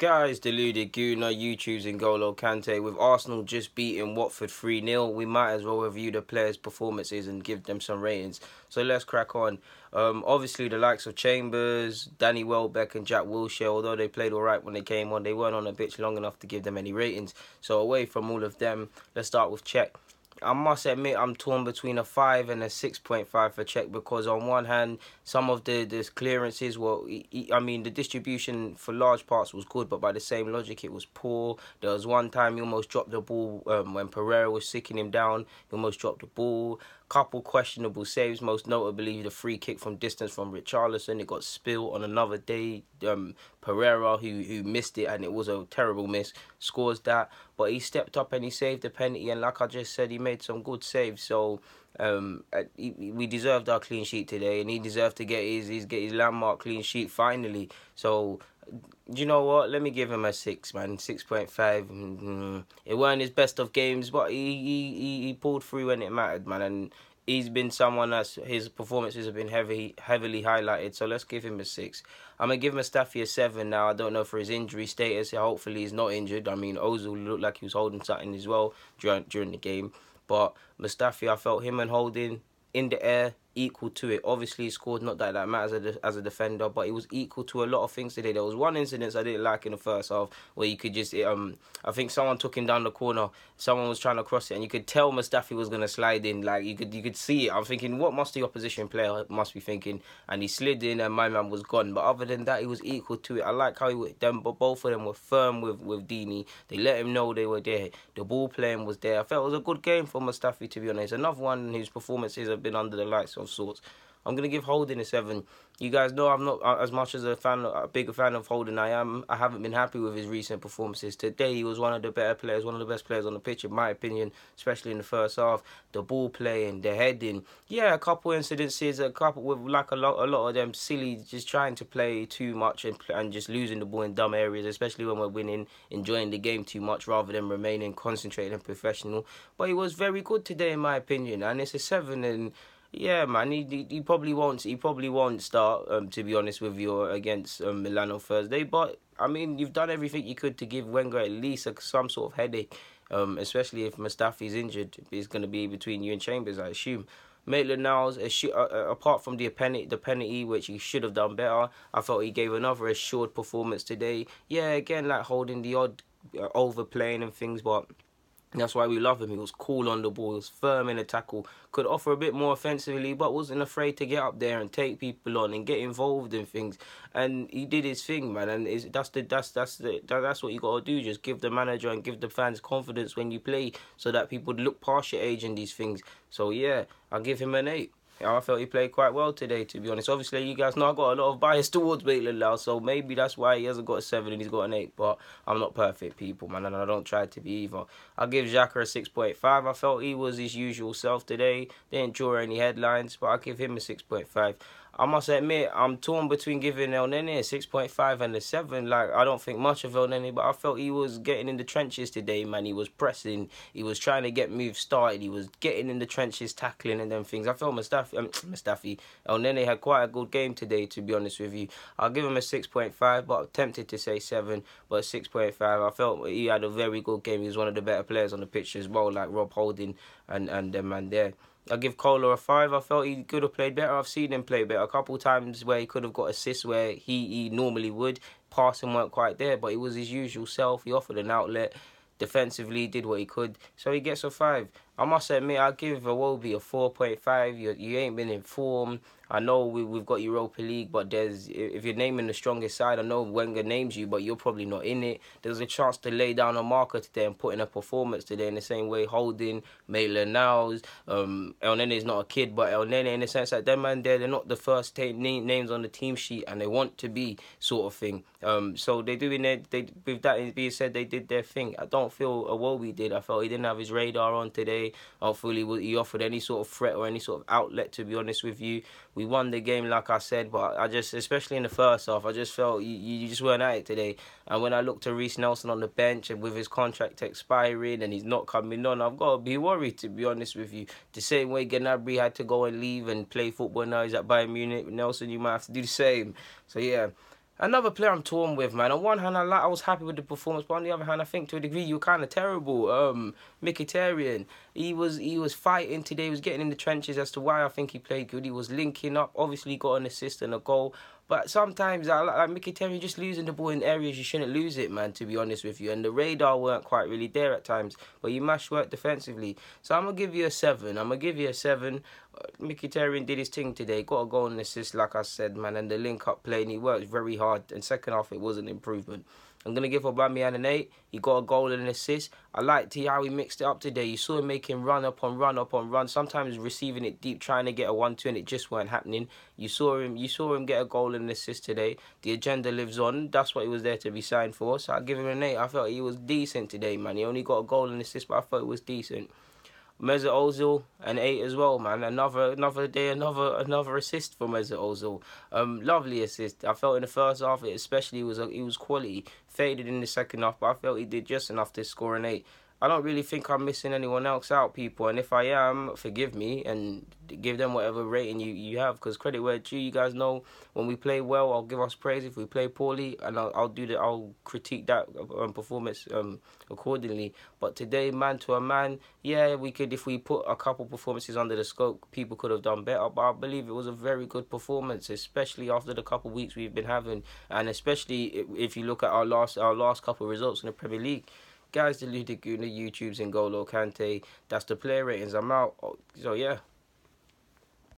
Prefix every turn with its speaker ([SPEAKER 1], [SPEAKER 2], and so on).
[SPEAKER 1] Guys, deluded Guna, YouTube's N'Golo Kante. With Arsenal just beating Watford 3-0, we might as well review the players' performances and give them some ratings. So let's crack on. Obviously, the likes of Chambers, Danny Welbeck and Jack Wilshere, although they played alright when they came on, they weren't on the pitch long enough to give them any ratings. So away from all of them, let's start with Cech. I must admit I'm torn between a 5 and a 6.5 for Cech, because on one hand, some of the clearances were, I mean, the distribution for large parts was good, but by the same logic, it was poor. There was one time he almost dropped the ball when Pereira was sicking him down. He almost dropped the ball. Couple questionable saves, most notably the free kick from distance from Richarlison. It got spilled on another day. Pereira, who missed it, and it was a terrible miss, scores that. But he stepped up and he saved the penalty, and like I just said, he made some good saves. So we deserved our clean sheet today, and he deserved to get his landmark clean sheet finally. So you know what? Let me give him a 6, man. 6.5. It weren't his best of games, but he pulled through when it mattered, man. And he's been someone that's, his performances have been heavily highlighted. So let's give him a 6. I'm going to give Mustafi a 7 now. I don't know for his injury status. Hopefully he's not injured. I mean, Ozil looked like he was holding something as well during the game. But Mustafi, I felt him and Holding in the air, equal to it. Obviously, he scored, not that matters as a defender, but he was equal to a lot of things today. There was one incident I didn't like in the first half where you could just, I think someone took him down the corner. Someone was trying to cross it, and you could tell Mustafi was going to slide in. Like, you could see it. I'm thinking, what must the opposition player must be thinking? And he slid in, and my man was gone. But other than that, he was equal to it. I like how both of them were firm with Dini. They let him know they were there. The ball playing was there. I felt it was a good game for Mustafi, to be honest. Another one whose performances have been under the lights of sorts. I'm going to give Holding a 7. You guys know I'm not as much as a big fan of Holding I am. I haven't been happy with his recent performances. Today, he was one of the better players, one of the best players on the pitch, in my opinion, especially in the first half. The ball playing, the heading. Yeah, a couple incidences, with like a lot of them silly, just trying to play too much and just losing the ball in dumb areas, especially when we're winning, enjoying the game too much rather than remaining concentrated and professional. But he was very good today, in my opinion, and it's a 7. And yeah, man, he probably won't start, to be honest with you, against Milan on Thursday. But I mean, you've done everything you could to give Wenger at least some sort of headache, especially if Mustafi's injured. It's going to be between you and Chambers, I assume. Maitland, Niles, apart from the penalty, which he should have done better, I felt he gave another assured performance today. Yeah, again, like holding the odd overplaying and things, but that's why we love him. He was cool on the ball. He was firm in the tackle. Could offer a bit more offensively, but wasn't afraid to get up there and take people on and get involved in things. And he did his thing, man. And that's what you gotta do. Just give the manager and give the fans confidence when you play, so that people look past your age and these things. So yeah, I'll give him an 8. I felt he played quite well today, to be honest. Obviously, you guys know I got a lot of bias towards Maitland now, so maybe that's why he hasn't got a 7 and he's got an 8. But I'm not perfect, people, man, and I don't try to be either. I'll give Xhaka a 6.5. I felt he was his usual self today. Didn't draw any headlines, but I'll give him a 6.5. I must admit, I'm torn between giving El Nene a 6.5 and a 7. Like, I don't think much of El Nene, but I felt he was getting in the trenches today, man. He was pressing. He was trying to get moves started. He was getting in the trenches, tackling and them things. I felt Mustafi, El Nene had quite a good game today, to be honest with you. I'll give him a 6.5, but I'm tempted to say 7, but 6.5. I felt he had a very good game. He was one of the better players on the pitch as well, like Rob Holding and them man there. I'll give Kohler a 5. I felt he could have played better. I've seen him play better. A couple times where he could have got assists where he normally would. Passing weren't quite there, but he was his usual self. He offered an outlet. Defensively, did what he could. So he gets a 5. I must admit, I'll give Iwobi a 4.5. You ain't been in form. I know we've got Europa League, but if you're naming the strongest side, I know Wenger names you, but you're probably not in it. There's a chance to lay down a marker today and put in a performance today in the same way Holding, Maitland, Niles, El Nene is not a kid, but El Nene in the sense that them man there, they're not the first names on the team sheet, and they want to be, sort of thing. So they're doing with that being said, they did their thing. I don't feel Iwobi did. I felt he didn't have his radar on today. I don't feel he offered any sort of threat or any sort of outlet, to be honest with you. We won the game, like I said, but I just, especially in the first half, I just felt you just weren't at it today. And when I looked to Reece Nelson on the bench and with his contract expiring and he's not coming on, I've got to be worried, to be honest with you. The same way Gnabry had to go and leave and play football, now he's at Bayern Munich. Nelson, you might have to do the same. So yeah, Another player I'm torn with, man. On one hand, I was happy with the performance, but on the other hand, I think to a degree you were kind of terrible. Mkhitaryan, he was fighting today. He was getting in the trenches as to why I think he played good. He was linking up. Obviously, got an assist and a goal. But sometimes, like Mkhitaryan, just losing the ball in areas you shouldn't lose it, man. To be honest with you, and the radar weren't quite really there at times. But you mashed work defensively, so I'm gonna give you a 7. I'm gonna give you a 7. Mkhitaryan did his thing today. Got a goal and assist, like I said, man. And the link-up play, and he worked very hard. And second half, it was an improvement. I'm going to give Aubameyang an 8. He got a goal and an assist. I liked how he mixed it up today. You saw him making run up on run up on run. Sometimes receiving it deep, trying to get a 1-2, and it just weren't happening. You saw him get a goal and an assist today. The agenda lives on. That's what he was there to be signed for. So I'll give him an 8. I felt he was decent today, man. He only got a goal and assist, but I thought it was decent. Mesut Ozil an 8 as well, man. Another day, another assist for Mesut Ozil. Lovely assist. I felt in the first half, especially, he was quality. Faded in the second half, but I felt he did just enough to score an 8. I don't really think I'm missing anyone else out, people. And if I am, forgive me and give them whatever rating you have. Because credit where it's due, you guys know when we play well, I'll give us praise. If we play poorly, and I'll critique that performance accordingly. But today, man to a man, yeah, we could, if we put a couple performances under the scope, people could have done better. But I believe it was a very good performance, especially after the couple of weeks we've been having, and especially if you look at our last couple of results in the Premier League. Guys, the Ludaguna, YouTubes, and Golo Kante. That's the player ratings. I'm out. So, yeah.